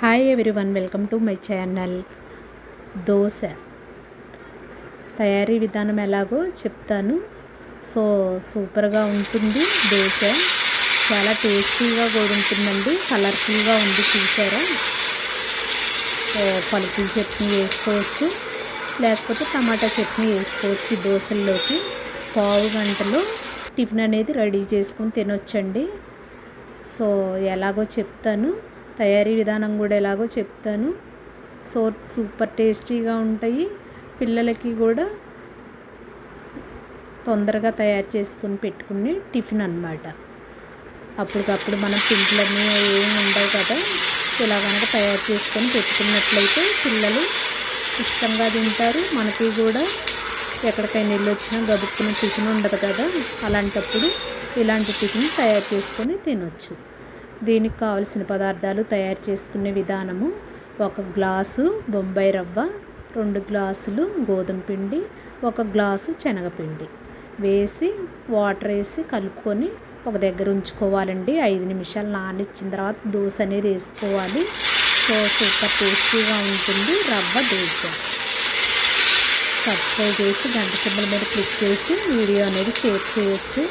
Hi everyone, welcome to my channel. Dosa తయారీ విధానం ఎలాగో చెప్తాను. సూపర్గా ఉంటుంది. దోశ చాలా టేస్టీగా కూడా ఉంటుందండి. కలర్ఫుల్గా ఉంది, చూసారా? పలుకుల చట్నీ వేసుకోవచ్చు, లేకపోతే టమాటా చట్నీ వేసుకోవచ్చు. ఈ దోశల్లోకి పావు గంటలో టిఫిన్ అనేది రెడీ చేసుకుని తినొచ్చండి. ఎలాగో చెప్తాను, తయారీ విధానం కూడా ఎలాగో చెప్తాను. సూపర్ టేస్టీగా ఉంటాయి. పిల్లలకి కూడా తొందరగా తయారు చేసుకుని పెట్టుకుని టిఫిన్ అన్నమాట. అప్పటికప్పుడు మనం పింట్లన్నీ ఏమి ఉండవు కదా, ఇలా కనుక తయారు చేసుకొని పెట్టుకున్నట్లయితే పిల్లలు ఇష్టంగా తింటారు. మనకి కూడా ఎక్కడికైనా వెళ్ళి వచ్చినా గబుక్కుని టిఫిన్ ఉండదు కదా, అలాంటప్పుడు ఇలాంటి టిఫిన్ తయారు చేసుకొని తినొచ్చు. దీనికి కావలసిన పదార్థాలు తయారు చేసుకునే విధానము: 1 గ్లాసు బొంబాయి రవ్వ, 2 గ్లాసులు గోధుమ పిండి, 1 గ్లాసు శనగపిండి వేసి వాటర్ వేసి కలుపుకొని ఒక దగ్గర ఉంచుకోవాలండి. 5 నిమిషాలు నానిచ్చిన తర్వాత దోశ అనేది వేసుకోవాలి. సూపర్ టేస్టీగా ఉంటుంది రవ్వ దోశ. సబ్స్క్రైబ్ చేసి గంట సింబల్ మీద క్లిక్ చేసి వీడియో అనేది షేర్ చేయొచ్చు.